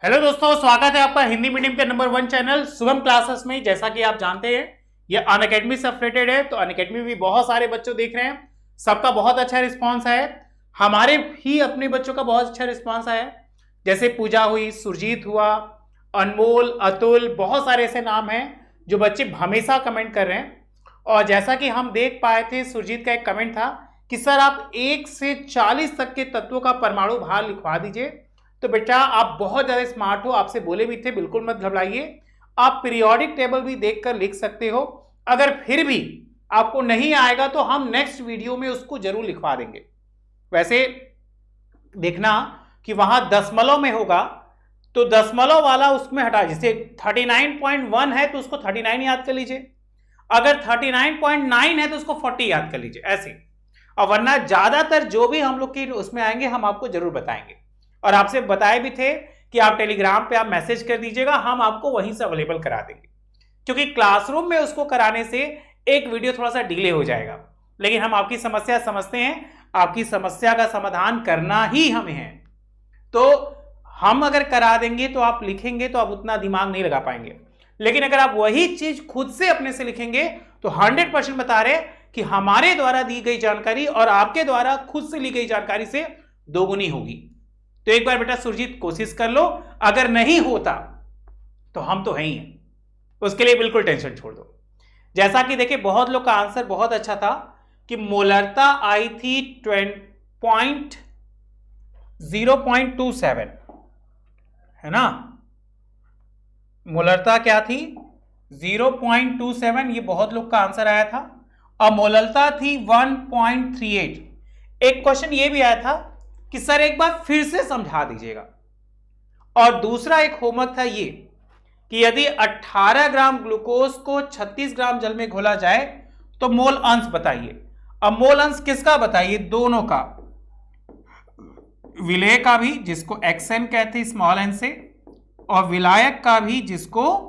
Hello दोस्तों, स्वागत है आपका हिंदी मीडियम के नंबर 1 चैनल शुभम क्लासेस में। जैसा कि आप जानते हैं ये अनअकैडमी से रिलेटेड है, तो अनअकैडमी भी बहुत सारे बच्चों देख रहे हैं। सबका बहुत अच्छा रिस्पांस है। हमारे ही अपने बच्चों का बहुत अच्छा रिस्पांस आया है। जैसे पूजा हुई, सुरजीत हुआ, अनमोल, अतुल, बहुत सारे ऐसे नाम हैं जो बच्चे हमेशा कमेंट कर रहे हैं। और जैसा कि हम देख पाए थे, सुरजीत का एक कमेंट था कि सर आप 1 से 40 तक के तत्वों का परमाणु भार लिखवा दीजिए। तो बेटा आप बहुत ज्यादा स्मार्ट हो, आपसे बोले भी थे, बिल्कुल मत घबराइए। आप पीरियोडिक टेबल भी देखकर लिख सकते हो। अगर फिर भी आपको नहीं आएगा तो हम नेक्स्ट वीडियो में उसको जरूर लिखवा देंगे। वैसे देखना कि वहां दशमलव में होगा तो दशमलव वाला उसमें हटा, जैसे 39.1 है तो उसको 39 याद कर लीजिए, अगर 39.9 है तो उसको 40 याद कर लीजिए, ऐसे। और वरना ज्यादातर जो भी हम लोग की उसमें आएंगे हम आपको जरूर बताएंगे। और आपसे बताए भी थे कि आप टेलीग्राम पे आप मैसेज कर दीजिएगा, हम आपको वहीं से अवेलेबल करा देंगे। क्योंकि क्लासरूम में उसको कराने से एक वीडियो थोड़ा सा डिले हो जाएगा, लेकिन हम आपकी समस्या समझते हैं, आपकी समस्या का समाधान करना ही हमें है। तो हम अगर करा देंगे तो आप लिखेंगे तो आप उतना दिमाग नहीं लगा पाएंगे, लेकिन अगर आप वही चीज खुद से अपने से लिखेंगे तो 100% बता रहे कि हमारे द्वारा दी गई जानकारी और आपके द्वारा खुद से ली गई जानकारी से दोगुनी होगी। तो एक बार बेटा सुरजीत कोशिश कर लो, अगर नहीं होता तो हम तो हैं ही हैं, उसके लिए बिल्कुल टेंशन छोड़ दो। जैसा कि देखिए बहुत लोग का आंसर बहुत अच्छा था कि मोलरता आई थी 0.27, है ना। मोलरता क्या थी? 0.27, ये बहुत लोग का आंसर आया था। और मोलरता थी 1.38। एक क्वेश्चन ये भी आया था कि सर एक बार फिर से समझा दीजिएगा। और दूसरा एक होमवर्क था ये कि यदि 18 ग्राम ग्लूकोज को 36 ग्राम जल में घोला जाए तो मोल अंश बताइए। अब मोल अंश किसका बताइए? दोनों का, विलेय का भी जिसको एक्सएन कहते हैं स्मॉल एन से, और विलायक का भी जिसको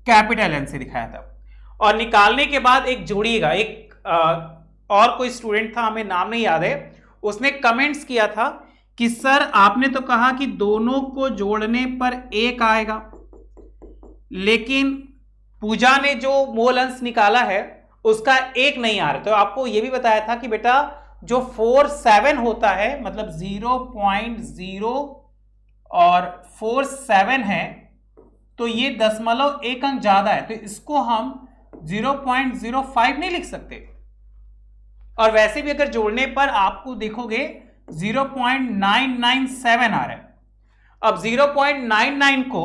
कैपिटल एन से दिखाया था। और निकालने के बाद एक जोड़िएगा, एक और कोई स्टूडेंट था, हमें नाम नहीं याद है, उसने कमेंट्स किया था कि सर आपने तो कहा कि दोनों को जोड़ने पर 1 आएगा, लेकिन पूजा ने जो मोल अंश निकाला है उसका 1 नहीं आ रहा। तो आपको यह भी बताया था कि बेटा जो 47 होता है, मतलब 0.0 और 47 है, तो ये 0.1 अंक ज्यादा है, तो इसको हम 0.05 नहीं लिख सकते। और वैसे भी अगर जोड़ने पर आपको देखोगे 0.997 आ रहा है। अब 0.99 को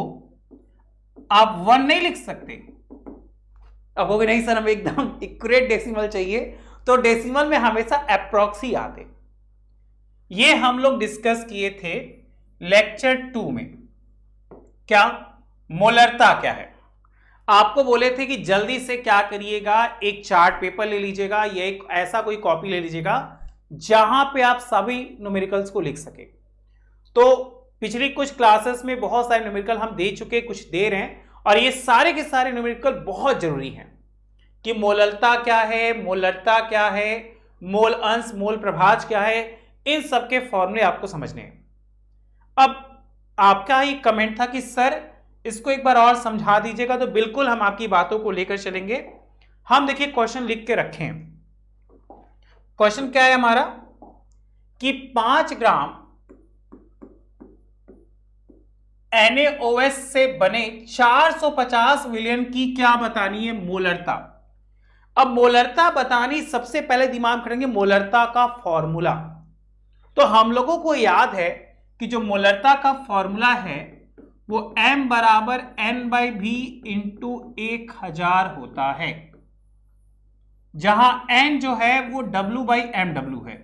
आप 1 नहीं लिख सकते। अब वो भी नहीं सर हमें एकदम एक्यूरेट डेसिमल चाहिए, तो डेसिमल में हमेशा अप्रॉक्सी आते। ये हम लोग डिस्कस किए थे लेक्चर 2 में। क्या? मोलरता क्या है। आपको बोले थे कि जल्दी से क्या करिएगा, एक चार्ट पेपर ले लीजिएगा या एक ऐसा कोई कॉपी ले लीजिएगा जहां पे आप सभी न्यूमेरिकल्स को लिख सके। तो पिछली कुछ क्लासेस में बहुत सारे न्यूमेरिकल हम दे चुके, कुछ दे रहे हैं, और ये सारे के सारे न्यूमेरिकल बहुत जरूरी हैं कि मोलरता क्या है, मोलरता क्या है, मोल अंश, मोल प्रभाज क्या है, इन सबके फॉर्मूले आपको समझने हैं। अब आपका ही कमेंट था कि सर इसको एक बार और समझा दीजिएगा, तो बिल्कुल हम आपकी बातों को लेकर चलेंगे। हम देखिए क्वेश्चन लिख के रखे हैं। क्वेश्चन क्या है हमारा कि 5 ग्राम NaOH से बने 450 विलयन की क्या बतानी है? मोलरता। अब मोलरता बतानी, सबसे पहले दिमाग करेंगे मोलरता का फॉर्मूला। तो हम लोगों को याद है कि जो मोलरता का फॉर्मूला है वो m बराबर n/v इंटू 1000 होता है, जहां n जो है वो w/mw है।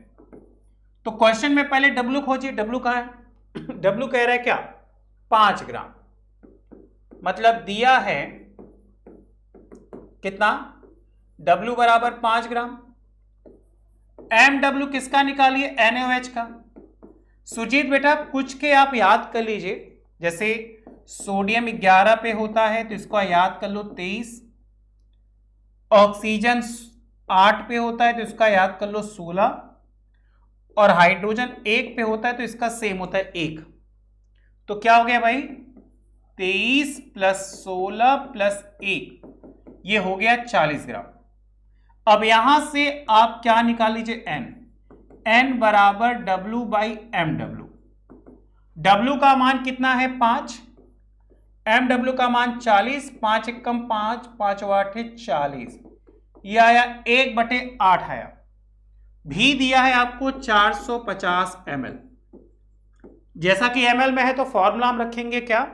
तो क्वेश्चन में पहले w खोजिए, w कहां है? w कह रहा है क्या? 5 ग्राम, मतलब दिया है कितना? w बराबर 5 ग्राम। mw किसका निकालिए? NaOH का। सुजीत बेटा कुछ के आप याद कर लीजिए, जैसे सोडियम 11 पे होता है तो इसको याद कर लो 23, ऑक्सीजन 8 पे होता है तो इसका याद कर लो 16, और हाइड्रोजन 1 पे होता है तो इसका सेम होता है 1। तो क्या हो गया भाई 23 + 16 + 1 ये हो गया 40 ग्राम। अब यहां से आप क्या निकाल लीजिए n बराबर W/mw। W का मान कितना है 5, mw का मान 40, 5 एकम 5, 5 8 40, ये आया 1/8 आया। भी दिया है आपको 450 ml। जैसा कि ml में है तो फॉर्मूला हम रखेंगे क्या,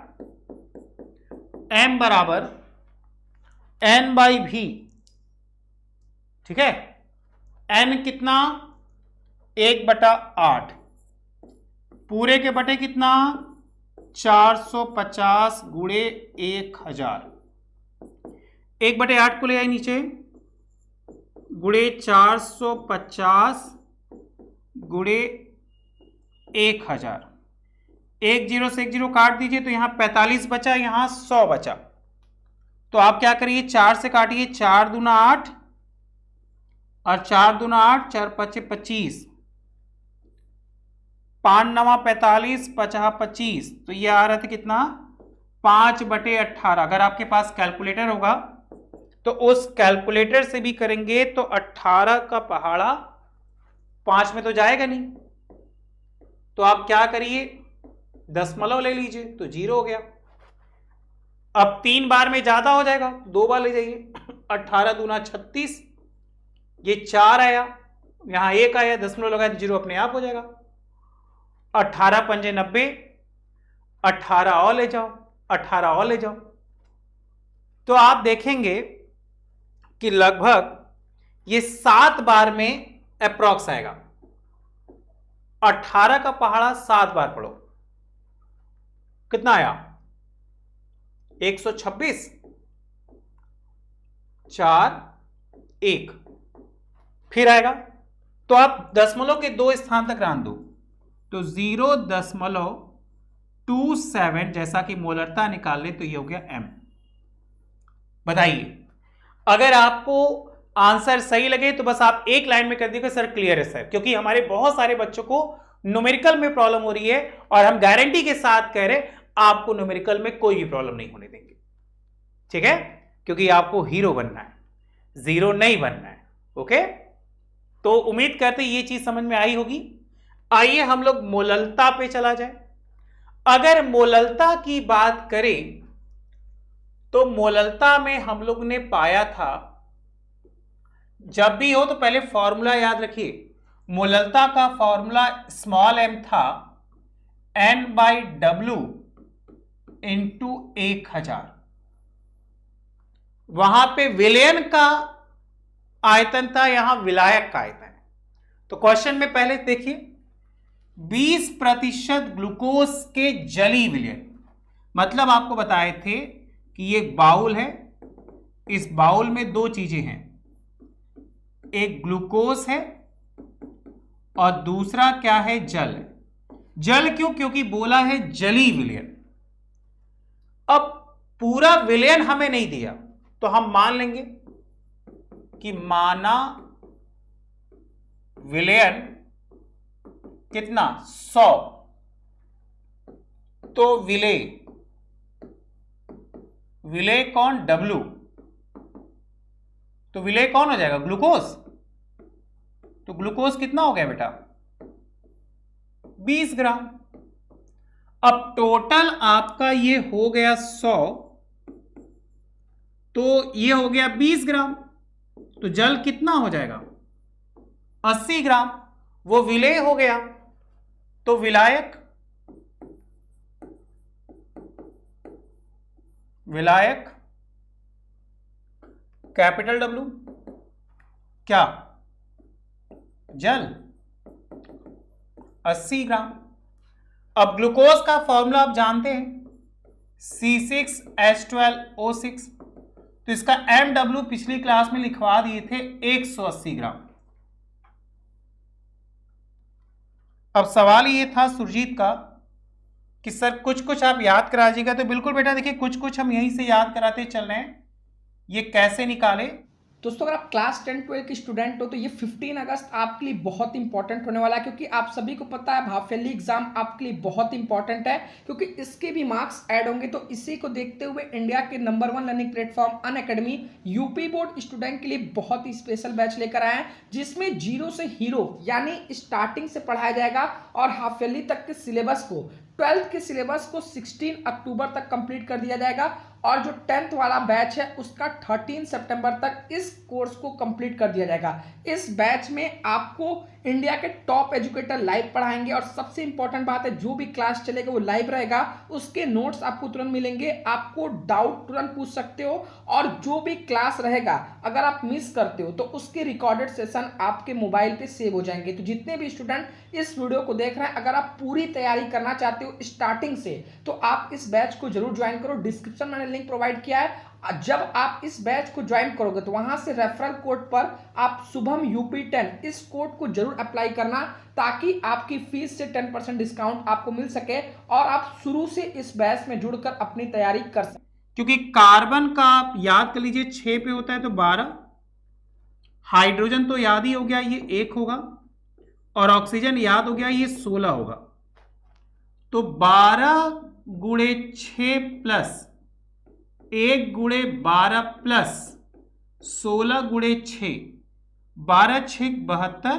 m बराबर n/v। ठीक है, n कितना 1/8, पूरे के बटे कितना 450 गुणे 1000, 1/8 को ले आए नीचे, गुणे 450 गुणे 1000, 1 0 से 1 0 काट दीजिए तो यहां 45 बचा, यहां 100 बचा। तो आप क्या करिए 4 से काटिए, 4 दूना 8 और 4 दूना 8, 4 5 25, 5 9 45, 50 25, तो ये आ रहा था कितना 5/18। अगर आपके पास कैलकुलेटर होगा तो उस कैलकुलेटर से भी करेंगे तो 18 का पहाड़ा 5 में तो जाएगा नहीं, तो आप क्या करिए दशमलव ले लीजिए तो 0 हो गया। अब 3 बार में ज्यादा हो जाएगा, 2 बार ले जाइए, 18 दूना 36, ये 4 आया, यहां 1 आया, दशमलव लगाए तो 0 अपने आप हो जाएगा। 18 पंजे 90, 18 और ले जाओ, 18 और ले जाओ, तो आप देखेंगे कि लगभग ये 7 बार में अप्रॉक्स आएगा। 18 का पहाड़ा 7 बार पढ़ो, कितना आया 126, 4 1, फिर आएगा तो आप दशमलव के 2 स्थान तक रान दो, तो 0.27 जैसा कि मोलरता निकाल ले तो ये हो गया m। बताइए अगर आपको आंसर सही लगे तो बस आप एक लाइन में कर दीजिए सर क्लियर है सर, क्योंकि हमारे बहुत सारे बच्चों को न्यूमेरिकल में प्रॉब्लम हो रही है और हम गारंटी के साथ कह रहे आपको न्यूमेरिकल में कोई भी प्रॉब्लम नहीं होने देंगे। ठीक है, क्योंकि आपको हीरो बनना है, जीरो नहीं बनना है। ओके, तो उम्मीद करते ये चीज समझ में आई होगी। आइए हम लोग मोललता पे चला जाए। अगर मोललता की बात करें तो मोललता में हम लोग ने पाया था, जब भी हो तो पहले फॉर्मूला याद रखिए, मोललता का फॉर्मूला स्मॉल m था n/w इंटू 1000। वहां पे विलयन का आयतन था, यहां विलायक का आयतन है। तो क्वेश्चन में पहले देखिए 20% ग्लूकोज के जलीय विलयन, मतलब आपको बताए थे कि ये बाउल है, इस बाउल में 2 चीजें हैं, एक ग्लूकोज है और दूसरा क्या है जल। जल क्यों, क्योंकि बोला है जलीय विलयन। अब पूरा विलयन हमें नहीं दिया तो हम मान लेंगे कि माना विलयन कितना 100, तो विलेय कौन W, तो विलेय कौन हो जाएगा ग्लूकोज। तो ग्लूकोज कितना हो गया बेटा 20 ग्राम। अब टोटल आपका ये हो गया 100, तो ये हो गया 20 ग्राम, तो जल कितना हो जाएगा 80 ग्राम, वो विलेय हो गया। तो विलायक कैपिटल W क्या जल 80 ग्राम। अब ग्लूकोज का फॉर्मूला आप जानते हैं C6H12O6, तो इसका MW पिछली क्लास में लिखवा दिए थे 180 ग्राम। अब सवाल ये था सुरजीत का कि सर कुछ आप याद करा दीजिएगा, तो बिल्कुल बेटा देखिए कुछ हम यहीं से याद कराते चल रहे हैं। ये कैसे निकाले, दोस्तों अगर आप क्लास 10-12 के स्टूडेंट हो तो ये 15 अगस्त आपके लिए बहुत इंपॉर्टेंट होने वाला है, क्योंकि आप सभी को पता है हाफ ईयरली एग्जाम आपके लिए बहुत इंपॉर्टेंट है, क्योंकि इसके भी मार्क्स ऐड होंगे। तो इसी को देखते हुए इंडिया के number 1 learning platform Unacademy UP board student के लिए बहुत ही स्पेशल बैच लेकर आए हैं, जिसमें जीरो से हीरो यानी स्टार्टिंग से पढ़ाया जाएगा और हाफ ईयरली तक के सिलेबस को 12th के सिलेबस को 16 अक्टूबर तक कंप्लीट कर दिया जाएगा और जो 10th वाला बैच है उसका 13 सितंबर तक इस कोर्स को कंप्लीट कर दिया जाएगा। इस बैच में आपको इंडिया के टॉप एजुकेटर लाइव पढ़ाएंगे और सबसे इंपॉर्टेंट बात है, जो भी क्लास चलेगा वो लाइव रहेगा, उसके नोट्स आपको तुरंत मिलेंगे, आपको डाउट तुरंत पूछ सकते हो और जो भी क्लास रहेगा अगर आप मिस करते हो तो उसके रिकॉर्डेड सेशन आपके मोबाइल पे सेव हो जाएंगे। तो जितने भी स्टूडेंट इस वीडियो को देख रहे हैं, अगर आप पूरी तैयारी करना चाहते हो स्टार्टिंग से तो आप इस बैच को जरूर ज्वाइन करो। डिस्क्रिप्शन में मैंने लिंक प्रोवाइड किया है। जब आप इस बैच को ज्वाइन करोगे तो वहां से रेफरल कोड पर आप शुभम UP10 इस कोड को जरूर अप्लाई करना, ताकि आपकी फीस से 10% डिस्काउंट आपको मिल सके और आप शुरू से इस बैच में जुड़कर अपनी तैयारी कर सकें। क्योंकि कार्बन का आप याद कर लीजिए 6 पे होता है तो 12, हाइड्रोजन तो याद ही हो गया ये 1 होगा और ऑक्सीजन याद हो गया ये 16 होगा। तो 12 गुणे 6 प्लस 1 गुणे 12 प्लस 16 गुणे 6, 12 6 72,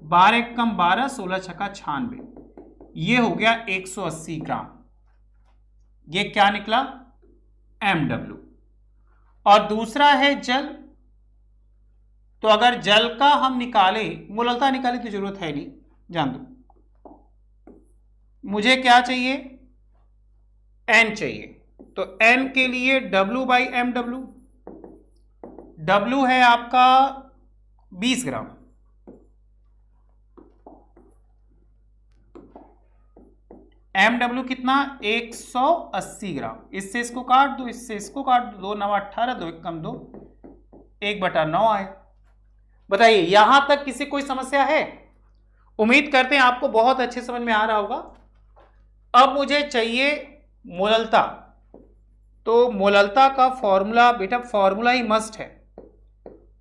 12 कम 12, 16 छक्का 96, ये हो गया 180 ग्राम। ये क्या निकला? MW। और दूसरा है जल। तो अगर जल का हम निकाले, मोललता निकाले तो जरूरत है नहीं, जान दो। मुझे क्या चाहिए? N चाहिए। तो N के लिए W/MW, W है आपका 20 ग्राम। MW कितना? 180 ग्राम। इससे इसको काट दो, इससे इसको काट दो, 2 9 18, 2 1 कम 2, 1/9 आए। बताइए यहां तक किसी कोई समस्या है? उम्मीद करते हैं आपको बहुत अच्छे समझ में आ रहा होगा। अब मुझे चाहिए मोललता। तो मोललता का फॉर्मूला, बेटा फॉर्मूला ही मस्ट है।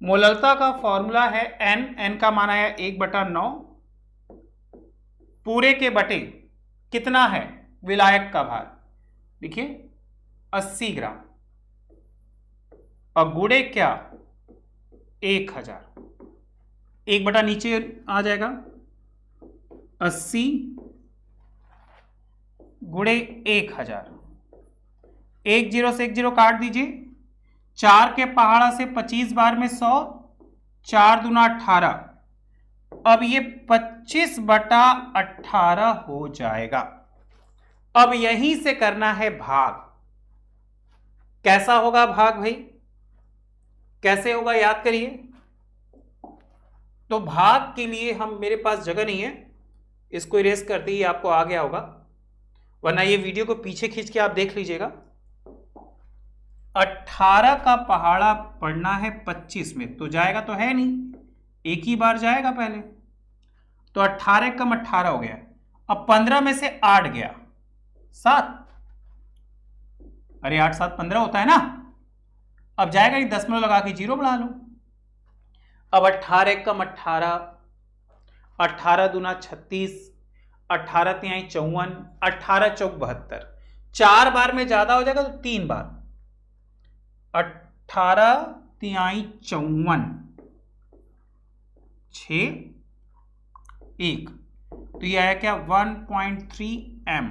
मोललता का फॉर्मूला है N का मान आया 1/9, पूरे के बटे कितना है विलायक का भार, देखिए 80 ग्राम, और गुणे क्या? 1000। 1 बटा नीचे आ जाएगा, 80 गुणे 1000। 1 0 से 1 0 काट दीजिए, 4 के पहाड़ा से 25 बार में 100, 4 दूना 18। अब ये 25/18 हो जाएगा। अब यहीं से करना है भाग। कैसा होगा भाग भाई? कैसे होगा याद करिए। तो भाग के लिए मेरे पास जगह नहीं है, इसको इरेज करते ही आपको आ गया होगा, वरना ये वीडियो को पीछे खींच के आप देख लीजिएगा। 18 का पहाड़ा पढ़ना है 25 में, तो जाएगा तो है नहीं, एक ही बार जाएगा पहले। तो 18 कम 18 हो गया। अब 15 में से 8 गया, 7। अरे 8 7 15 होता है ना। अब जाएगा नहीं, दशमलव लगा के 0 बढ़ा लो। अब 18 कम 18, 18 दूना 36, 18 तिहाई 54, 18 चौक 72। 4 बार में ज्यादा हो जाएगा तो 3 बार, 18 तिहाई 54, 6 1, तो ये आया क्या? 1.3 m।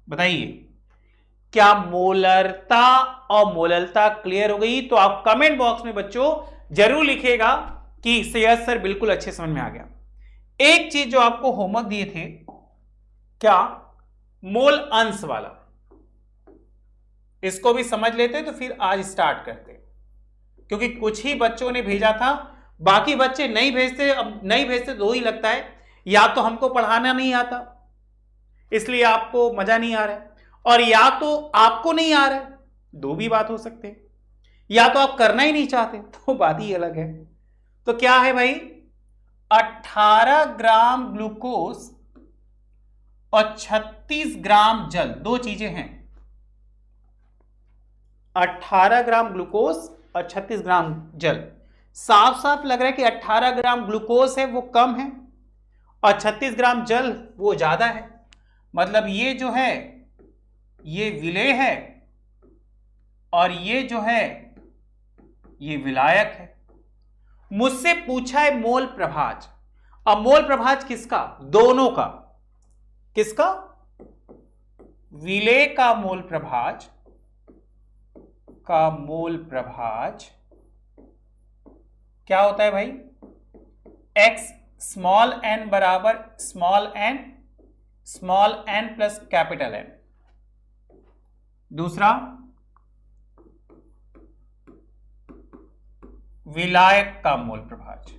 बताइए क्या मोलरता और मोललता क्लियर हो गई? तो आप कमेंट बॉक्स में बच्चों जरूर लिखिएगा कि यस सर बिल्कुल अच्छे समझ में आ गया। एक चीज जो आपको होमवर्क दिए थे, क्या? मोल अंश वाला, इसको भी समझ लेते तो फिर आज स्टार्ट करते, क्योंकि कुछ ही बच्चों ने भेजा था, बाकी बच्चे नहीं भेजते। अब नहीं भेजते तो ही लगता है या तो हमको पढ़ाना नहीं आता इसलिए आपको मजा नहीं आ रहा है, और या तो आपको नहीं आ रहा है, दो भी बात हो सकते हैं, या तो आप करना ही नहीं चाहते, तो बात ही अलग है। तो क्या है भाई? 18 ग्राम ग्लूकोज और 36 ग्राम जल, दो चीजें हैं। 18 ग्राम ग्लूकोज और 36 ग्राम जल। साफ साफ लग रहा है कि 18 ग्राम ग्लूकोज है वो कम है और 36 ग्राम जल वो ज्यादा है। मतलब ये जो है ये विलेय है और ये जो है ये विलायक है। मुझसे पूछा है मोल प्रभाज। अब मोल प्रभाज किसका? दोनों का। किसका? विलेय का मोल प्रभाज क्या होता है भाई? x स्मॉल n बराबर small n plus capital N। दूसरा विलायक का मोल प्रभाज।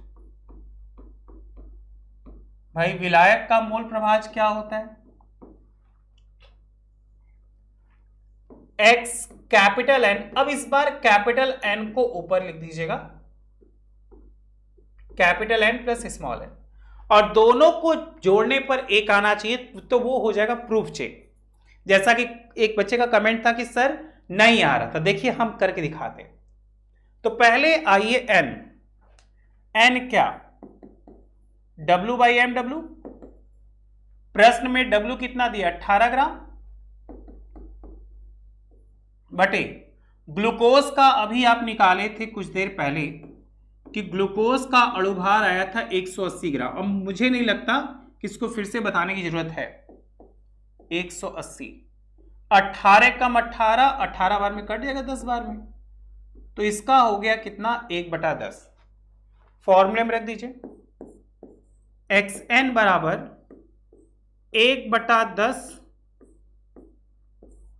भाई विलायक का मोल प्रभाज क्या होता है? x capital N। अब इस बार कैपिटल N को ऊपर लिख दीजिएगा, capital N plus small n, और दोनों को जोड़ने पर एक आना चाहिए तो वो हो जाएगा प्रूफ चेक। जैसा कि एक बच्चे का कमेंट था कि सर नहीं आ रहा था, देखिए हम करके दिखाते हैं। तो पहले आइए n क्या? W by M W. प्रश्न में W कितना दिया? 18 ग्राम बटे ग्लूकोज का अभी आप निकाले थे कुछ देर पहले कि ग्लूकोज का अणुभार आया था 180 ग्राम। अब मुझे नहीं लगता कि इसको फिर से बताने की जरूरत है। 180 18 कम 18 बार में कट जाएगा 10 बार में, तो इसका हो गया कितना? 1/10। फॉर्मूले में रख दीजिए xn बराबर 1/10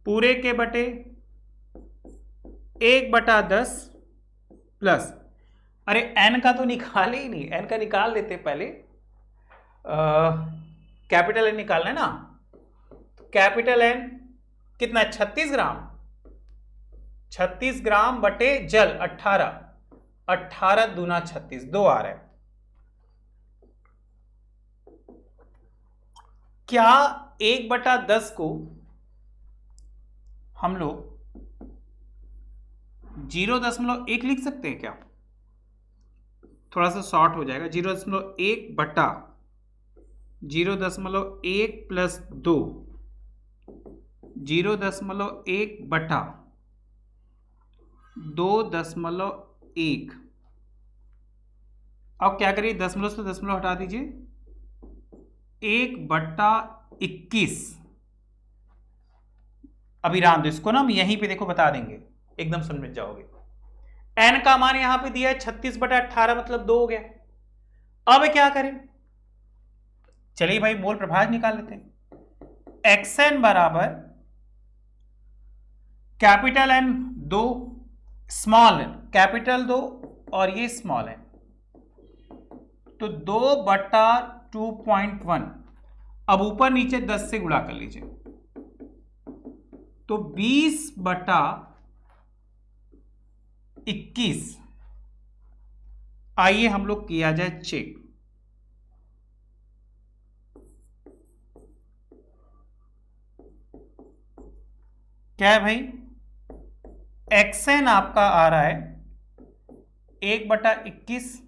पूरे के बटे 1/10 प्लस, अरे n का तो निकाले ही नहीं, n का निकाल लेते पहले। कैपिटल N निकालना है ना, तो कैपिटल N कितना? 36 ग्राम। 36 ग्राम बटे जल 18 दूना 36, 2 आ रहा है। क्या 1/10 को हम लोग 0.1 लिख सकते हैं क्या? थोड़ा सा शॉर्ट हो जाएगा। 0.1 बटा 0.1 प्लस 2, 0.1 बटा 2.1। अब क्या करिए? दशमलव से दशमलव हटा दीजिए, 1/21। अभी राम दो, इसको ना हम यहीं पे देखो बता देंगे, एकदम समझ जाओगे। n का मान यहां पे दिया है 36/18, मतलब 2 हो गया। अब क्या करें? चलिए भाई मोल प्रभाज निकाल लेते हैं। xn बराबर capital N 2 small n, capital 2 और ये स्मॉल n, तो 2/2.1। अब ऊपर नीचे 10 से गुणा कर लीजिए, तो 20/21। आइए हम लोग किया जाए चेक। क्या है भाई? xn आपका आ रहा है 1/21,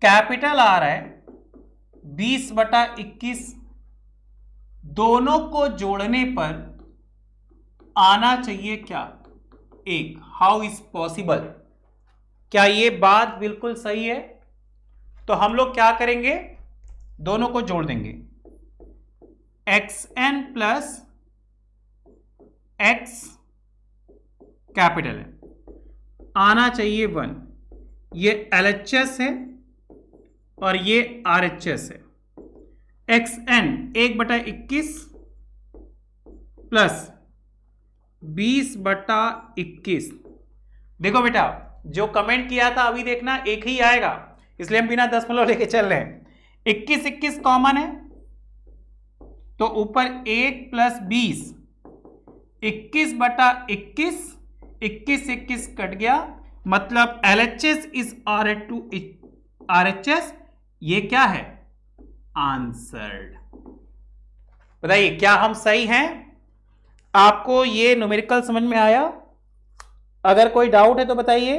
कैपिटल आ रहा है 20/21। दोनों को जोड़ने पर आना चाहिए क्या? 1। How is possible? क्या ये बात बिल्कुल सही है? तो हम लोग क्या करेंगे? दोनों को जोड़ देंगे, xn प्लस x कैपिटल है, आना चाहिए 1। ये LHS है और ये RHS है। xn 1/21 plus 20/21। देखो बेटा, जो कमेंट किया था अभी देखना एक ही आएगा, इसलिए हम बिना दशमलव लेके चल रहे हैं। 21 कॉमन है तो ऊपर 1 प्लस 20, 21/21, 21 कट गया, मतलब LHS इज RHS। ये क्या है? आंसर्ड। बताइए क्या हम सही हैं? आपको ये न्यूमेरिकल समझ में आया? अगर कोई डाउट है तो बताइए।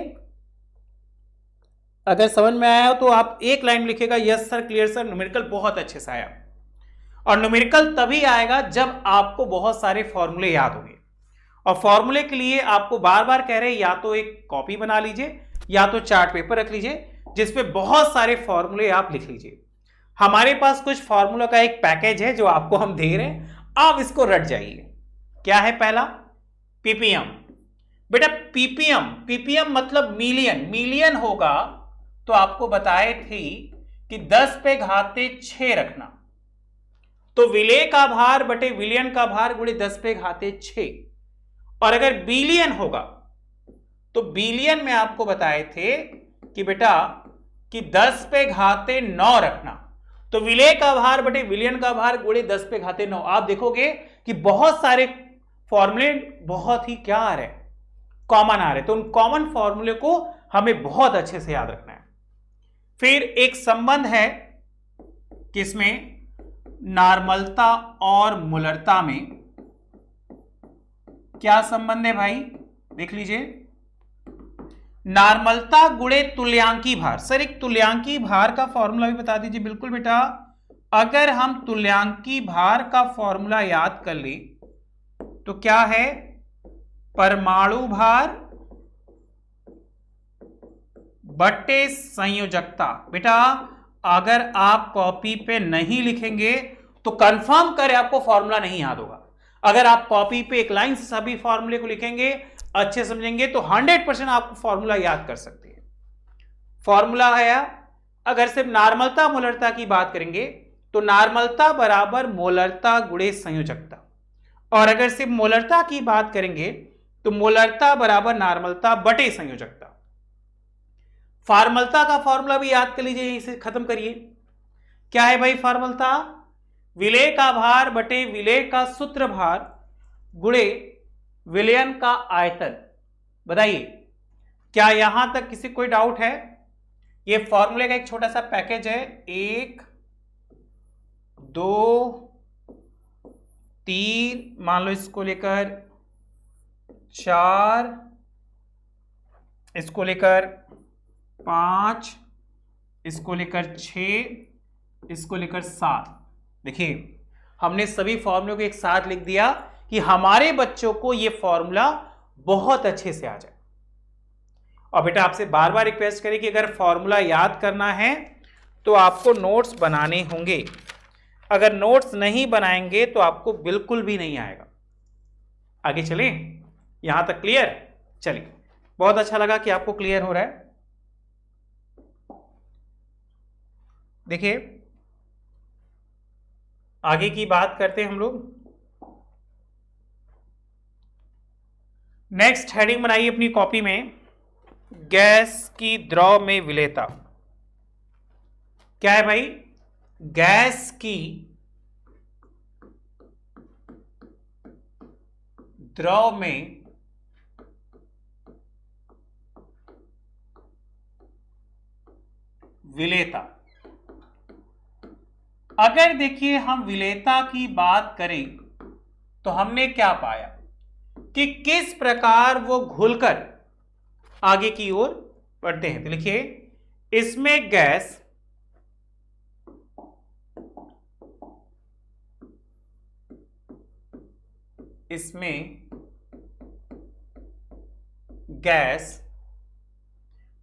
अगर समझ में आया हो तो आप एक लाइन लिखिएगा, yes sir, clear sir, numerical बहुत अच्छे से आया। और न्यूमेरिकल तभी आएगा जब आपको बहुत सारे फॉर्मूले याद होंगे। और फॉर्मूले के लिए आपको बार बार कह रहे हैं, या तो एक कॉपी बना लीजिए या तो चार्ट पेपर रख लीजिए जिसपे बहुत सारे फॉर्मूले आप लिख लीजिए। हमारे पास कुछ फॉर्मूला का एक पैकेज है जो आपको हम दे रहे हैं, आप इसको रट जाइए। क्या है? पहला पीपीएम। बेटा पीपीएम, पीपीएम मतलब मिलियन। मिलियन होगा तो आपको बताए थी कि 10 पे घाते 6 रखना, तो विलेय का भार बटे विलियन का भार गुणे 10 पे घाते 6। और अगर बिलियन होगा तो बिलियन में आपको बताए थे कि बेटा कि 10 पे घाते 9 रखना, तो विलेय का भार बटे विलियन का भार गुणे 10 पे घाते 9। आप देखोगे कि बहुत सारे फॉर्मूले बहुत ही क्या आ रहे, कॉमन आ रहे, तो उन कॉमन फॉर्मूले को हमें बहुत अच्छे से याद रखना है। फिर एक संबंध है किसमें? नॉर्मलता और मोलरता में। क्या संबंध है भाई? देख लीजिए, नॉर्मलता गुणे तुल्यांकी भार। सर एक तुल्यांकी भार का फॉर्मूला भी बता दीजिए। बिल्कुल बेटा, अगर हम तुल्यांकी भार का फॉर्मूला याद कर ले तो क्या है? परमाणु भार बटे संयोजकता। बेटा अगर आप कॉपी पे नहीं लिखेंगे तो कंफर्म करें आपको फॉर्मूला नहीं याद होगा। अगर आप कॉपी पे एक लाइन से सभी फॉर्मूले को लिखेंगे, अच्छे समझेंगे, तो 100% आप फॉर्मूला याद कर सकते हैं। फॉर्मूला है, अगर सिर्फ नॉर्मलता मोलरता की बात करेंगे तो नॉर्मलता बराबर मोलरता गुणे संयोजकता, और अगर सिर्फ मोलरता की बात करेंगे तो मोलरता बराबर नॉर्मलता बटे संयोजकता। फॉर्मलता का फॉर्मूला भी याद कर लीजिए, इसे खत्म करिए। क्या है भाई फॉर्मलता? विलेय का भार बटे विलेय का सूत्र भार गुणे विलयन का आयतन। बताइए, क्या यहां तक किसी कोई डाउट है? यह फॉर्मूले का एक छोटा सा पैकेज है। 1 2 3, मान लो इसको लेकर 4, इसको लेकर 5, इसको लेकर 6, इसको लेकर 7। देखिए हमने सभी फॉर्मूलों को एक साथ लिख दिया कि हमारे बच्चों को यह फॉर्मूला बहुत अच्छे से आ जाए। और बेटा आपसे बार बार रिक्वेस्ट करें कि अगर फॉर्मूला याद करना है तो आपको नोट्स बनाने होंगे। अगर नोट्स नहीं बनाएंगे तो आपको बिल्कुल भी नहीं आएगा। आगे चलें, यहां तक क्लियर? चलिए, बहुत अच्छा लगा कि आपको क्लियर हो रहा है। देखिए आगे की बात करते हैं हम लोग। नेक्स्ट हेडिंग बनाइए अपनी कॉपी में, गैस की द्रव में विलेयता। क्या है भाई? गैस की द्रव में विलेयता। अगर देखिए हम विलेयता की बात करें तो हमने क्या पाया कि किस प्रकार वो घुलकर आगे की ओर बढ़ते हैं। तो लिखिए, इसमें गैस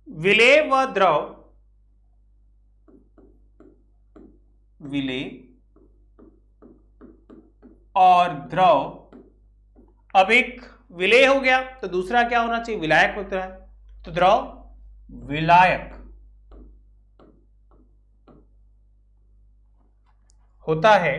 विलेय व द्रव, विलेय और द्रव। अब एक विलेय हो गया तो दूसरा क्या होना चाहिए? विलायक होता है, तो द्रव विलायक होता है।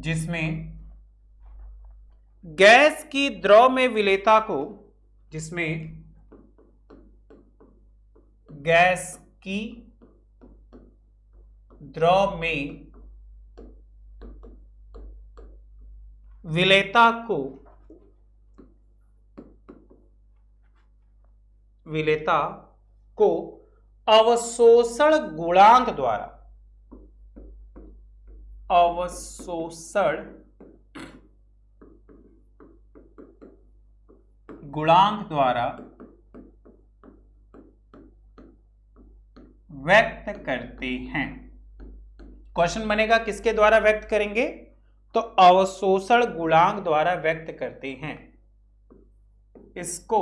जिसमें गैस की द्रव में विलेयता को, जिसमें गैस की द्रव में विलेयता को अवशोषण गुणांक द्वारा, अवशोषण गुणांक द्वारा व्यक्त करते हैं। क्वेश्चन बनेगा किसके द्वारा व्यक्त करेंगे, तो अवशोषण गुणांक द्वारा व्यक्त करते हैं। इसको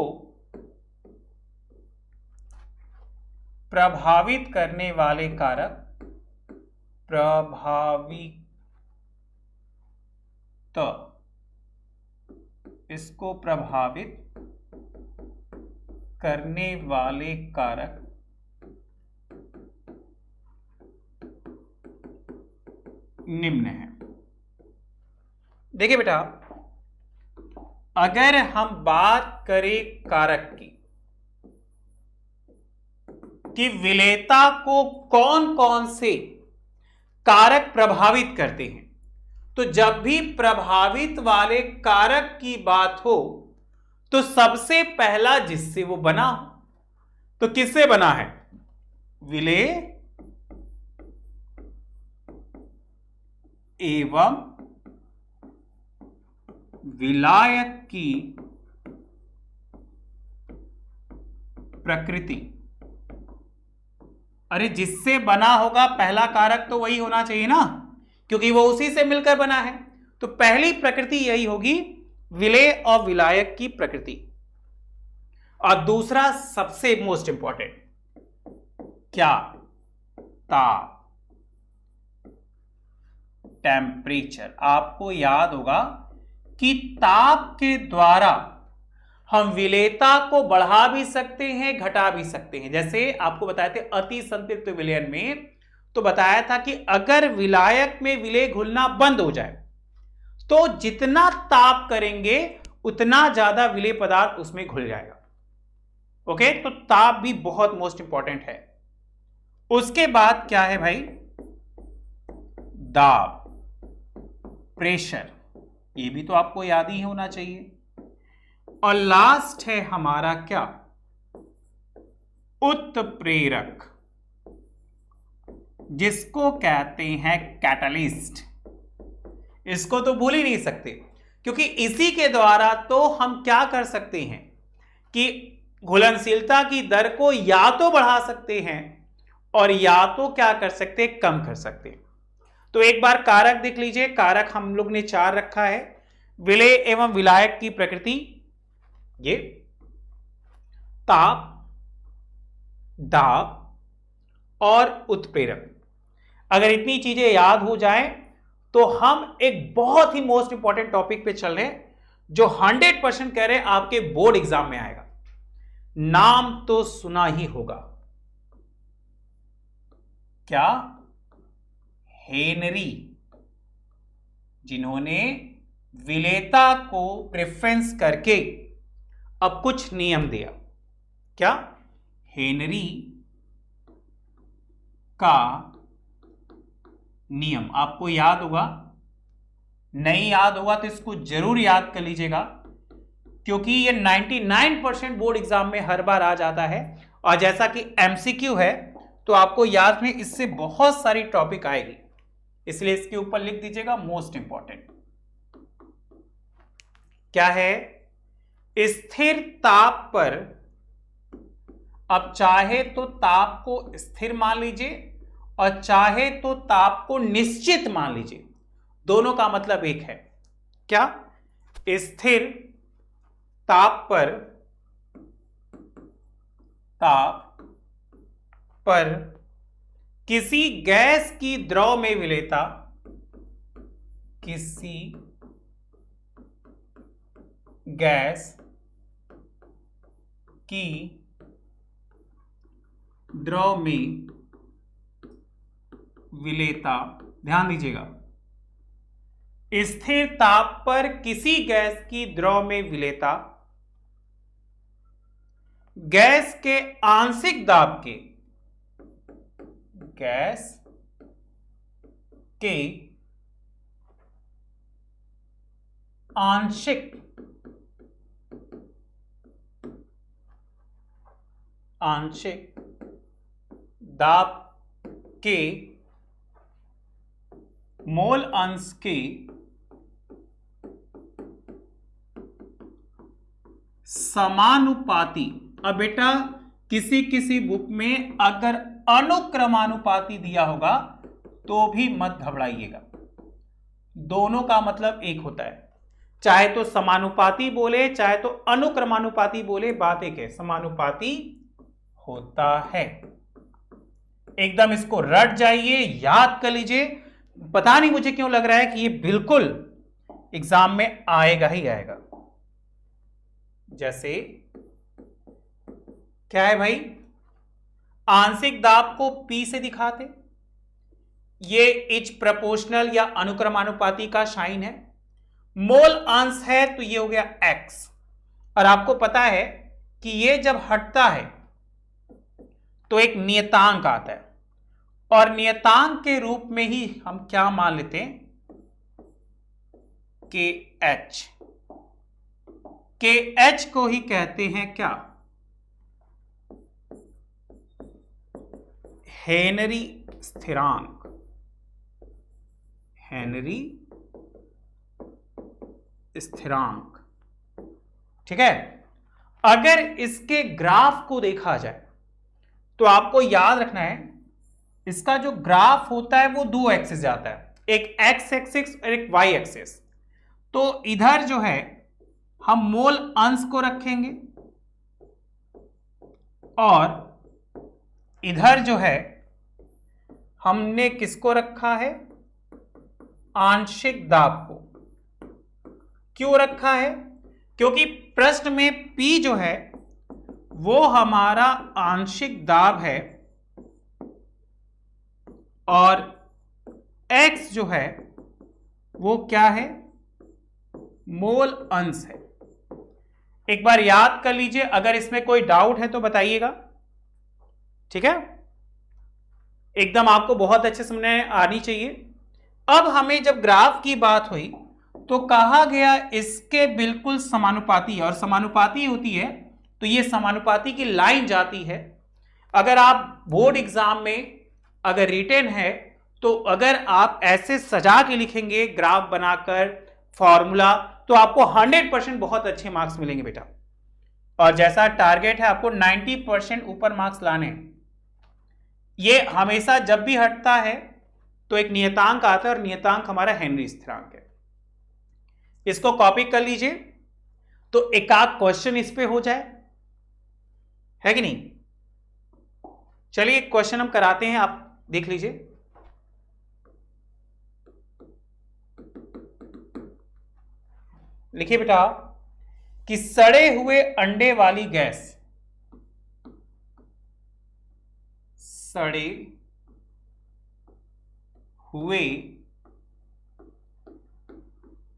प्रभावित करने वाले कारक, इसको प्रभावित करने वाले कारक निम्न है। देखिए बेटा, अगर हम बात करें कारक की कि विलेयता को कौन कौन से कारक प्रभावित करते हैं, तो जब भी प्रभावित वाले कारक की बात हो तो सबसे पहला जिससे वो बना हो, तो किससे बना है, विलेय एवं विलायक की प्रकृति। अरे जिससे बना होगा पहला कारक तो वही होना चाहिए ना, क्योंकि वो उसी से मिलकर बना है। तो पहली प्रकृति यही होगी, विलेय और विलायक की प्रकृति। और दूसरा सबसे मोस्ट इंपॉर्टेंट क्या, ताप, टेम्परेचर। आपको याद होगा कि ताप के द्वारा हम विलेयता को बढ़ा भी सकते हैं, घटा भी सकते हैं। जैसे आपको बताए थे अति संतृप्त विलयन में, तो बताया था कि अगर विलायक में विलेय घुलना बंद हो जाए तो जितना ताप करेंगे उतना ज्यादा विलेय पदार्थ उसमें घुल जाएगा। ओके, तो ताप भी बहुत मोस्ट इंपॉर्टेंट है। उसके बाद क्या है भाई, दाब, प्रेशर, ये भी तो आपको याद ही होना चाहिए। और लास्ट है हमारा क्या, उत्प्रेरक, जिसको कहते हैं कैटलिस्ट। इसको तो भूल ही नहीं सकते, क्योंकि इसी के द्वारा तो हम क्या कर सकते हैं कि घुलनशीलता की दर को या तो बढ़ा सकते हैं और या तो क्या कर सकते हैं, कम कर सकते हैं। तो एक बार कारक देख लीजिए, कारक हम लोग ने 4 रखा है, विलेय एवं विलायक की प्रकृति, ये ताप, दाब और उत्प्रेरक। अगर इतनी चीजें याद हो जाए तो हम एक बहुत ही मोस्ट इंपॉर्टेंट टॉपिक पे चल रहे हैं, जो 100% कह रहे हैं आपके बोर्ड एग्जाम में आएगा। नाम तो सुना ही होगा, क्या, हेनरी, जिन्होंने विलेयता को प्रेफरेंस करके अब कुछ नियम दिया। क्या, हेनरी का नियम आपको याद होगा, नहीं याद होगा तो इसको जरूर याद कर लीजिएगा, क्योंकि ये 99% बोर्ड एग्जाम में हर बार आ जाता है। और जैसा कि एमसीक्यू है तो आपको याद में इससे बहुत सारी टॉपिक आएगी, इसलिए इसके ऊपर लिख दीजिएगा मोस्ट इंपॉर्टेंट। क्या है, स्थिर ताप पर, अब चाहे तो ताप को स्थिर मान लीजिए और चाहे तो ताप को निश्चित मान लीजिए, दोनों का मतलब एक है। क्या, स्थिर ताप पर किसी गैस की द्रव में विलेयता, किसी गैस की द्रव में विलेयता, ध्यान दीजिएगा, स्थिर ताप पर किसी गैस की द्रव में विलेयता गैस के आंशिक दाब के, गैस के आंशिक दाब के मोल अंश के समानुपाती। अब बेटा किसी किसी बुक में अगर अनुक्रमानुपाती दिया होगा तो भी मत घबराइएगा, दोनों का मतलब एक होता है, चाहे तो समानुपाती बोले चाहे तो अनुक्रमानुपाती बोले, बात एक है, समानुपाती होता है। एकदम इसको रट जाइए, याद कर लीजिए। पता नहीं मुझे क्यों लग रहा है कि ये बिल्कुल एग्जाम में आएगा ही आएगा। जैसे क्या है भाई, आंशिक दाब को P से दिखाते, ये इच प्रपोर्शनल या अनुक्रमानुपाती का साइन है, मोल अंश है तो ये हो गया X। और आपको पता है कि ये जब हटता है तो एक नियतांक आता है, और नियतांक के रूप में ही हम क्या मान लेते हैं, KH। KH को ही कहते हैं क्या, हेनरी स्थिरांक। हेनरी स्थिरांक, ठीक है। अगर इसके ग्राफ को देखा जाए तो आपको याद रखना है, इसका जो ग्राफ होता है वो दो एक्सिस जाता है, एक एक्स एक्सिस और एक वाई एक्सिस। तो इधर जो है हम मोल अंश को रखेंगे और इधर जो है हमने किसको रखा है, आंशिक दाब को। क्यों रखा है, क्योंकि प्रश्न में P जो है वो हमारा आंशिक दाब है और X जो है वो क्या है, मोल अंश है। एक बार याद कर लीजिए, अगर इसमें कोई डाउट है तो बताइएगा, ठीक है। एकदम आपको बहुत अच्छे समझ में आनी चाहिए। अब हमें जब ग्राफ की बात हुई तो कहा गया इसके बिल्कुल समानुपाती, और समानुपाती होती है तो ये समानुपाती की लाइन जाती है। अगर आप बोर्ड एग्जाम में अगर रिटेन है तो अगर आप ऐसे सजा के लिखेंगे ग्राफ बनाकर फॉर्मूला, तो आपको 100% बहुत अच्छे मार्क्स मिलेंगे बेटा। और जैसा टारगेट है आपको 90% ऊपर मार्क्स लाने हैं। ये हमेशा जब भी हटता है तो एक नियतांक आता है, और नियतांक हमारा हेनरी स्थिरांक है। इसको कॉपी कर लीजिए तो एक आध क्वेश्चन इस पे हो जाए, है कि नहीं। चलिए एक क्वेश्चन हम कराते हैं, आप देख लीजिए। लिखिए बेटा कि सड़े हुए अंडे वाली गैस, सड़े हुए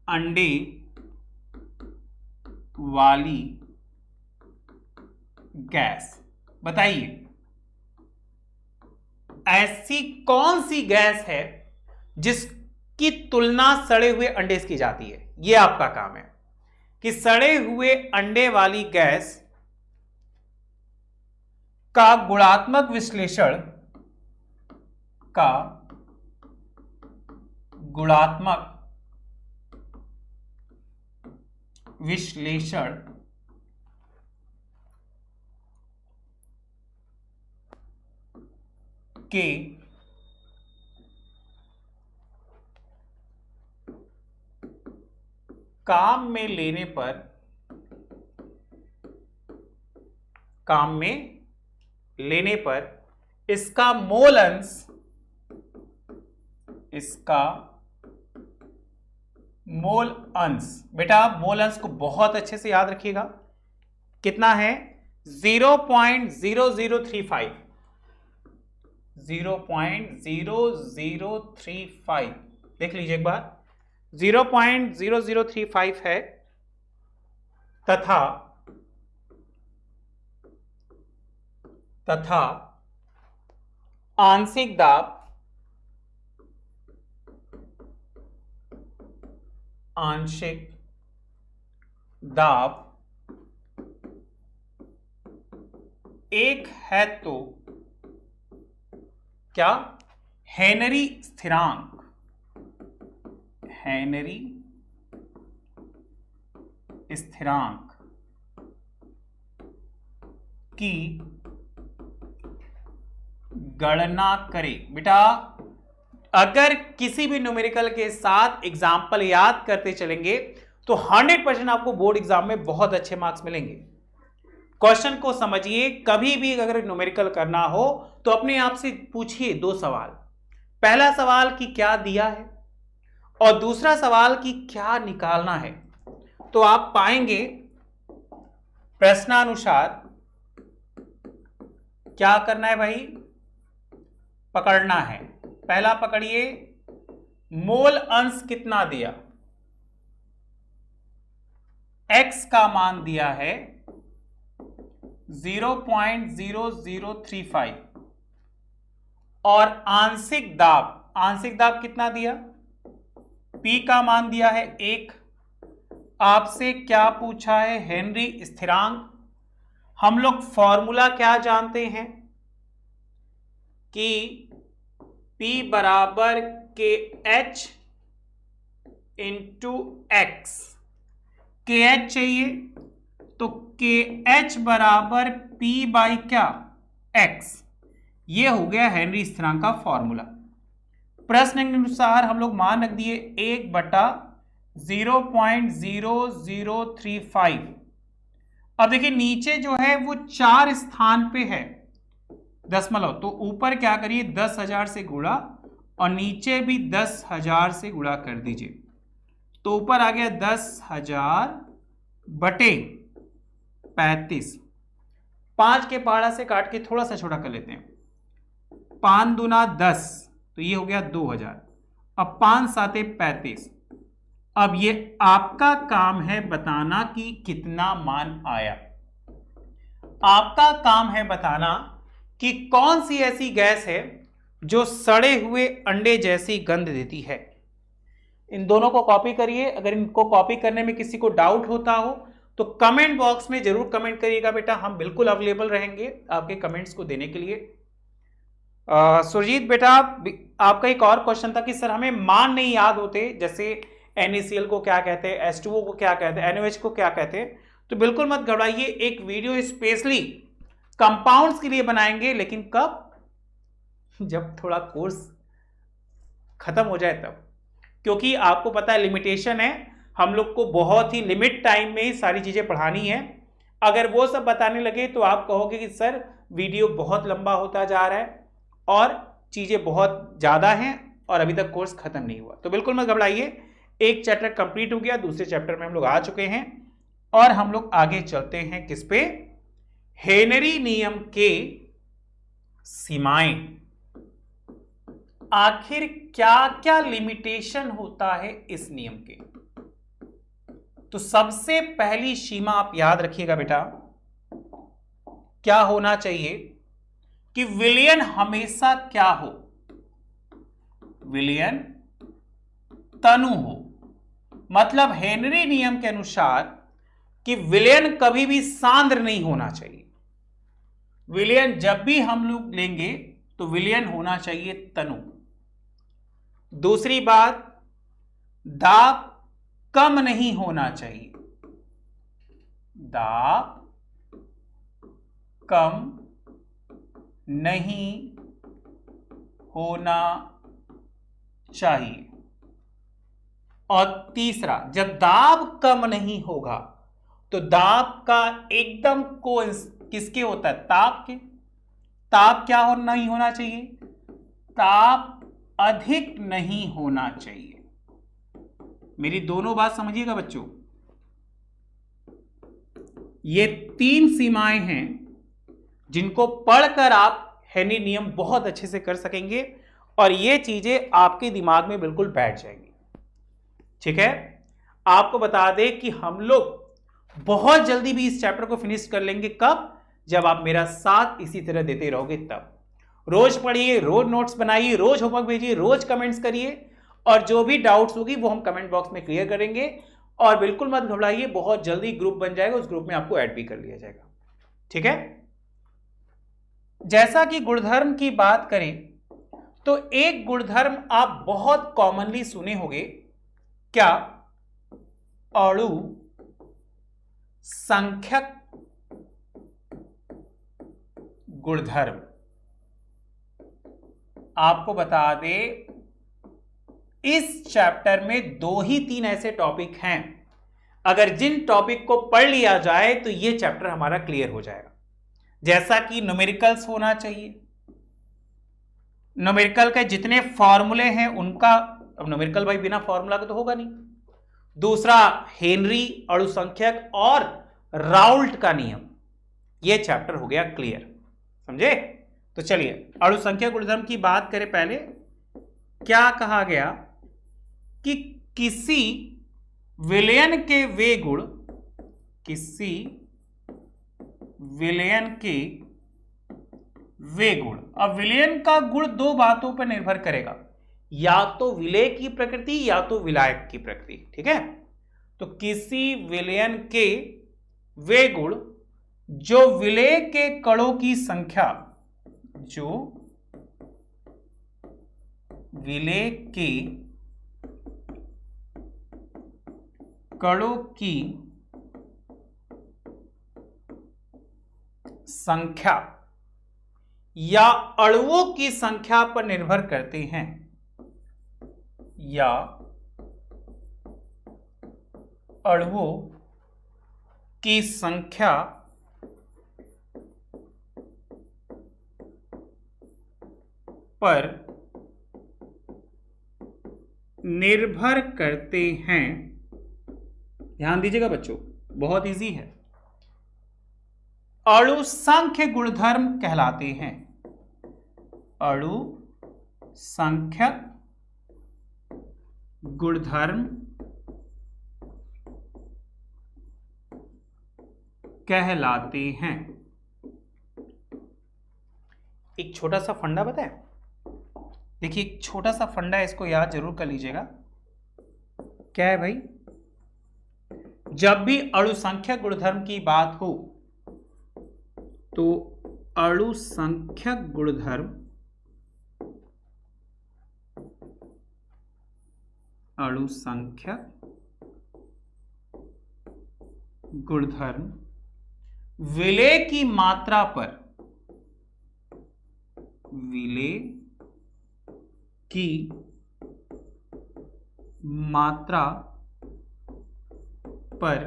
अंडे वाली गैस, बताइए ऐसी कौन सी गैस है जिसकी तुलना सड़े हुए अंडे से की जाती है। यह आपका काम है कि सड़े हुए अंडे वाली गैस का गुणात्मक विश्लेषण, का गुणात्मक विश्लेषण के काम में लेने पर, काम में लेने पर इसका मोल अंश, इसका मोल अंश, बेटा मोल अंश को बहुत अच्छे से याद रखिएगा, कितना है 0.0035, 0.0035, देख लीजिए एक बार, 0.0035 है। तथा आंशिक दाब, आंशिक दाब 1 है तो क्या? हेनरी स्थिरांक, हेनरी स्थिरांक की गणना करें। बेटा अगर किसी भी न्यूमेरिकल के साथ एग्जाम्पल याद करते चलेंगे तो 100% आपको बोर्ड एग्जाम में बहुत अच्छे मार्क्स मिलेंगे। क्वेश्चन को समझिए, कभी भी अगर न्यूमेरिकल करना हो तो अपने आप से पूछिए 2 सवाल। पहला सवाल कि क्या दिया है और दूसरा सवाल कि क्या निकालना है। तो आप पाएंगे प्रश्नानुसार क्या करना है भाई, पकड़ना है। पहला पकड़िए, मोल अंश कितना दिया, x का मान दिया है 0.0035 और आंशिक दाब कितना दिया, P का मान दिया है 1। आपसे क्या पूछा है, हेनरी स्थिरांक। हम लोग फॉर्मूला क्या जानते हैं कि P बराबर KH इंटू एक्स, KH चाहिए तो KH बराबर P बाई क्या, X। ये हो गया हेनरी स्थिरांक का फॉर्मूला। प्रश्न के अनुसार हम लोग मान रख दिए 1/0.0035। अब देखिए नीचे जो है वो 4 स्थान पे है दशमलव, तो ऊपर क्या करिए 10,000 से गुणा और नीचे भी 10,000 से गुणा कर दीजिए, तो ऊपर आ गया 10,000 बटे 35। 5 के पहाड़ा से काट के थोड़ा सा छोटा कर लेते हैं, 5 दूना 10, तो ये हो गया 2000। अब 5 साते 35। अब ये आपका काम है बताना कि कितना मान आया। आपका काम है बताना कि कौन सी ऐसी गैस है जो सड़े हुए अंडे जैसी गंध देती है। इन दोनों को कॉपी करिए। अगर इनको कॉपी करने में किसी को डाउट होता हो तो कमेंट बॉक्स में जरूर कमेंट करिएगा बेटा, हम बिल्कुल अवेलेबल रहेंगे आपके कमेंट्स को देने के लिए। सुरजीत बेटा आपका एक और क्वेश्चन था कि सर हमें मान नहीं याद होते, जैसे NaCl को क्या कहते हैं, H2O को क्या कहते हैं, NaOH को क्या कहते हैं। तो बिल्कुल मत घबराइए, एक वीडियो स्पेशली कंपाउंड्स के लिए बनाएंगे, लेकिन कब, जब थोड़ा कोर्स खत्म हो जाए तब, क्योंकि आपको पता है लिमिटेशन है, हम लोग को बहुत ही लिमिट टाइम में सारी चीजें पढ़ानी है। अगर वो सब बताने लगे तो आप कहोगे कि सर वीडियो बहुत लंबा होता जा रहा है और चीजें बहुत ज्यादा हैं और अभी तक कोर्स खत्म नहीं हुआ। तो बिल्कुल मत घबराइए, एक चैप्टर कंप्लीट हो गया, दूसरे चैप्टर में हम लोग आ चुके हैं और हम लोग आगे चलते हैं किस पे, हेनरी नियम के सीमाएं। आखिर क्या क्या लिमिटेशन होता है इस नियम के। तो सबसे पहली सीमा आप याद रखिएगा बेटा, क्या होना चाहिए कि विलयन हमेशा क्या हो, विलयन तनु हो। मतलब हेनरी नियम के अनुसार कि विलयन कभी भी सांद्र नहीं होना चाहिए। विलयन जब भी हम लोग लेंगे तो विलयन होना चाहिए तनु। दूसरी बात, दाब कम नहीं होना चाहिए, दाब कम नहीं होना चाहिए। और तीसरा, जब दाब कम नहीं होगा तो दाब का एकदम किसके होता है, ताप के। ताप क्या नहीं होना चाहिए, ताप अधिक नहीं होना चाहिए। मेरी दोनों बात समझिएगा बच्चों, ये 3 सीमाएं हैं जिनको पढ़कर आप हेनरी नियम बहुत अच्छे से कर सकेंगे और ये चीजें आपके दिमाग में बिल्कुल बैठ जाएंगी। ठीक है, आपको बता दें कि हम लोग बहुत जल्दी भी इस चैप्टर को फिनिश कर लेंगे। कब, जब आप मेरा साथ इसी तरह देते रहोगे तब। रोज पढ़िए, रोज नोट्स बनाइए, रोज होमवर्क भेजिए, रोज कमेंट्स करिए और जो भी डाउट्स होगी वो हम कमेंट बॉक्स में क्लियर करेंगे। और बिल्कुल मत घबराइए, बहुत जल्दी ग्रुप बन जाएगा, उस ग्रुप में आपको ऐड भी कर लिया जाएगा। ठीक है, जैसा कि गुणधर्म की बात करें तो एक गुणधर्म आप बहुत कॉमनली सुने होंगे, क्या? अणु संख्यक गुणधर्म। आपको बता दे, इस चैप्टर में 2 ही 3 ऐसे टॉपिक हैं, अगर जिन टॉपिक को पढ़ लिया जाए तो यह चैप्टर हमारा क्लियर हो जाएगा। जैसा कि न्यूमेरिकल्स होना चाहिए, न्यूमेरिकल के जितने फॉर्मूले हैं उनका, अब न्यूमेरिकल भाई बिना फॉर्मूला के तो होगा नहीं। दूसरा हेनरी अणुसंख्यक और राउल्ट का नियम, यह चैप्टर हो गया क्लियर, समझे? तो चलिए अणुसंख्यक गुणधर्म की बात करें। पहले क्या कहा गया कि किसी विलयन के वे गुण, किसी विलयन के वे गुण। अब विलयन का गुण 2 बातों पर निर्भर करेगा, या तो विलय की प्रकृति या तो विलायक की प्रकृति, ठीक है? तो किसी विलयन के वे गुण जो विलय के कणों की संख्या, जो विलय के कणों की संख्या या अणुओं की संख्या पर निर्भर करते हैं, या अणुओं की संख्या पर निर्भर करते हैं। ध्यान दीजिएगा बच्चों, बहुत इजी है। अणु संख्य गुणधर्म कहलाते हैं, अणु संख्यक गुणधर्म कहलाते हैं। एक छोटा सा फंडा बताएं, देखिए एक छोटा सा फंडा है, इसको याद जरूर कर लीजिएगा। क्या है भाई? जब भी अणु संख्यक गुणधर्म की बात हो तो अणु संख्यक गुणधर्म, अणु संख्यक गुणधर्म विलय की मात्रा पर, विलय की मात्रा पर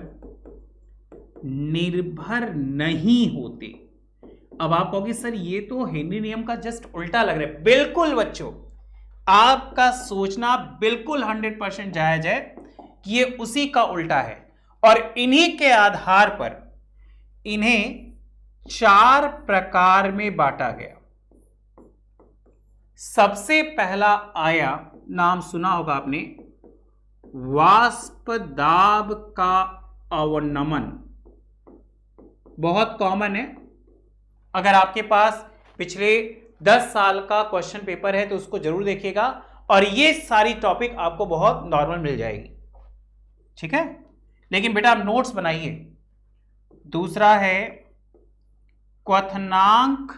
निर्भर नहीं होते। अब आप कहोगे सर ये तो हेनरी नियम का जस्ट उल्टा लग रहा है। बिल्कुल बच्चों, आपका सोचना बिल्कुल 100% जायज है कि ये उसी का उल्टा है, और इन्हीं के आधार पर इन्हें 4 प्रकार में बांटा गया। सबसे पहला आया, नाम सुना होगा आपने, वाष्प दाब का अवनमन। बहुत कॉमन है, अगर आपके पास पिछले 10 साल का क्वेश्चन पेपर है तो उसको जरूर देखिएगा, और ये सारी टॉपिक आपको बहुत नॉर्मल मिल जाएगी, ठीक है? लेकिन बेटा आप नोट्स बनाइए। दूसरा है क्वथनांक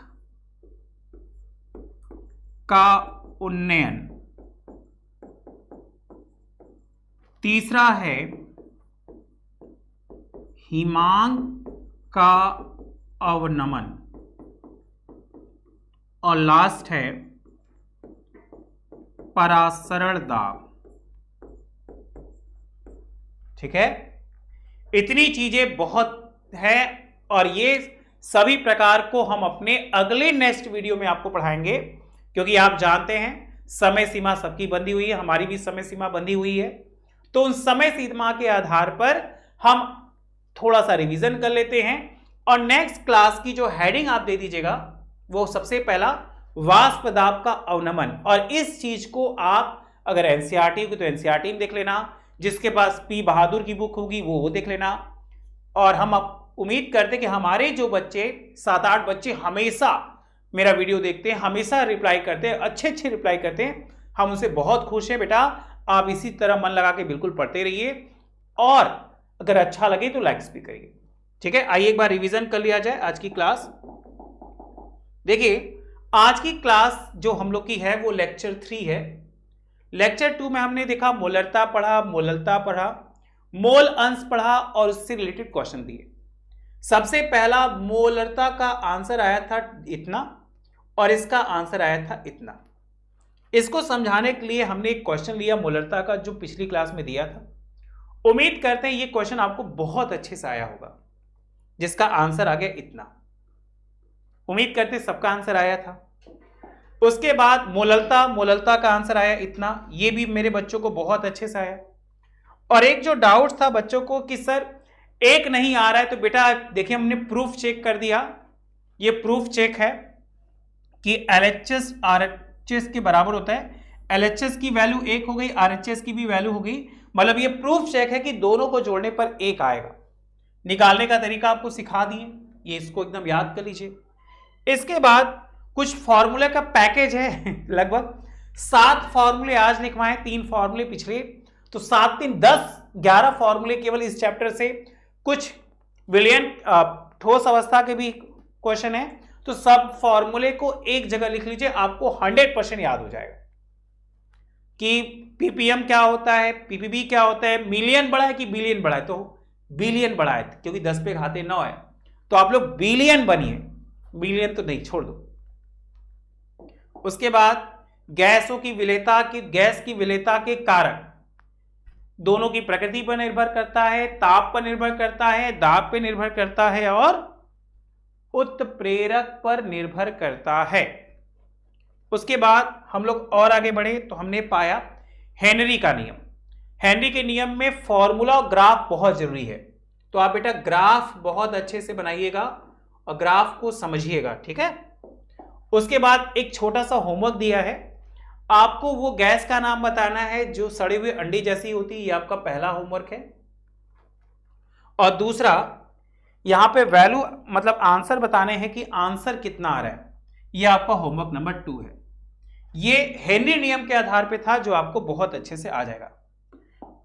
का उन्नयन। तीसरा है हिमांक का अवनमन, और लास्ट है परासरण दाब। ठीक है, इतनी चीजें बहुत है, और ये सभी प्रकार को हम अपने अगले नेक्स्ट वीडियो में आपको पढ़ाएंगे, क्योंकि आप जानते हैं समय सीमा सबकी बंधी हुई है, हमारी भी समय सीमा बंधी हुई है। तो उन समय सीमा के आधार पर हम थोड़ा सा रिवीजन कर लेते हैं, और नेक्स्ट क्लास की जो हेडिंग आप दे दीजिएगा वो सबसे पहला वाष्प दाब का अवनमन। और इस चीज को आप अगर एनसीईआरटी होगी तो एनसीईआरटी में देख लेना, जिसके पास पी बहादुर की बुक होगी वो देख लेना। और हम अब उम्मीद करते कि हमारे जो बच्चे 7-8 बच्चे हमेशा मेरा वीडियो देखते हैं, हमेशा रिप्लाई करते हैं, अच्छे रिप्लाई करते हैं, हम उनसे बहुत खुश हैं। बेटा आप इसी तरह मन लगा के बिल्कुल पढ़ते रहिए, और अगर अच्छा लगे तो लाइक्स भी करिए। ठीक है, आइए एक बार रिवीजन कर लिया जाए आज की क्लास। देखिए आज की क्लास जो हम लोग की है वो लेक्चर 3 है। लेक्चर 2 में हमने देखा मोलरता पढ़ा, मोलरता पढ़ा, मोल अंश पढ़ा और उससे रिलेटेड क्वेश्चन दिए। सबसे पहला मोलरता का आंसर आया था इतना और इसका आंसर आया था इतना। इसको समझाने के लिए हमने एक क्वेश्चन लिया मोलरता का जो पिछली क्लास में दिया था। उम्मीद करते हैं ये क्वेश्चन आपको बहुत अच्छे से आया होगा, जिसका आंसर आ गया इतना। उम्मीद करते सबका आंसर आया था। उसके बाद मोलरता का आंसर आया इतना, ये भी मेरे बच्चों को बहुत अच्छे से आया। और एक जो डाउट था बच्चों को कि सर एक नहीं आ रहा है, तो बेटा देखिए हमने प्रूफ चेक कर दिया। ये प्रूफ चेक है कि LHS RHS के बराबर होता है। LHS की वैल्यू 1 हो गई, RHS की भी वैल्यू हो गई, मतलब ये प्रूफ चेक है कि दोनों को जोड़ने पर 1 आएगा। निकालने का तरीका आपको सिखा दिए, ये इसको एकदम याद कर लीजिए। इसके बाद कुछ फॉर्मूले का पैकेज है, लगभग 7 फॉर्मूले आज लिखवाएं, 3 फॉर्मूले पिछले, तो 7 3 10 11 फॉर्मूले केवल इस चैप्टर से। कुछ विलियन ठोस अवस्था के भी क्वेश्चन है, तो सब फॉर्मूले को एक जगह लिख लीजिए, आपको 100% याद हो जाएगा कि पीपीएम क्या होता है, पीपीबी क्या होता है, मिलियन बड़ा है कि बिलियन बड़ा है, तो बिलियन बड़ा है क्योंकि 10 पे घाते 9 है, तो आप लोग बिलियन बनिए, बिलियन तो नहीं, छोड़ दो। उसके बाद गैस की विलेयता के कारक दोनों की प्रकृति पर निर्भर करता है, ताप पर निर्भर करता है, दाब पर निर्भर करता है और उत्प्रेरक पर निर्भर करता है। उसके बाद हम लोग और आगे बढ़े तो हमने पाया हेनरी का नियम। हेनरी के नियम में फॉर्मूला और ग्राफ बहुत जरूरी है, तो आप बेटा ग्राफ बहुत अच्छे से बनाइएगा और ग्राफ को समझिएगा, ठीक है। उसके बाद एक छोटा सा होमवर्क दिया है, आपको वो गैस का नाम बताना है जो सड़े हुए अंडे जैसी होती है, ये आपका पहला होमवर्क है। और दूसरा यहां पे वैल्यू मतलब आंसर बताने हैं कि आंसर कितना आ रहा है, ये आपका होमवर्क नंबर 2 है। ये हेनरी नियम के आधार पे था जो आपको बहुत अच्छे से आ जाएगा।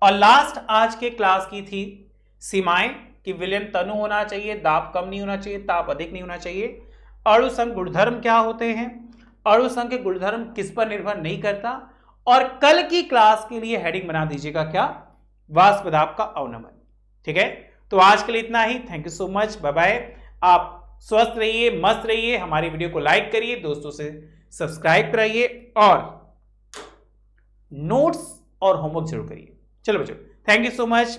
और लास्ट आज के क्लास की थी सीमाएं, कि विलयन तनु होना चाहिए, दाब कम नहीं होना चाहिए, ताप अधिक नहीं होना चाहिए। अणु संघ गुणधर्म क्या होते हैं, अणु संघ के गुणधर्म किस पर निर्भर नहीं करता। और कल की क्लास के लिए हेडिंग बना दीजिएगा क्या, वाष्प दाब का अवनमन, ठीक है। तो आज के लिए इतना ही, thank you so much, bye bye. आप स्वस्थ रहिए, मस्त रहिए, हमारी वीडियो को लाइक करिए, दोस्तों से सब्सक्राइब कराइए और नोट्स और होमवर्क जरूर करिए। चलो बच्चों, थैंक यू सो मच।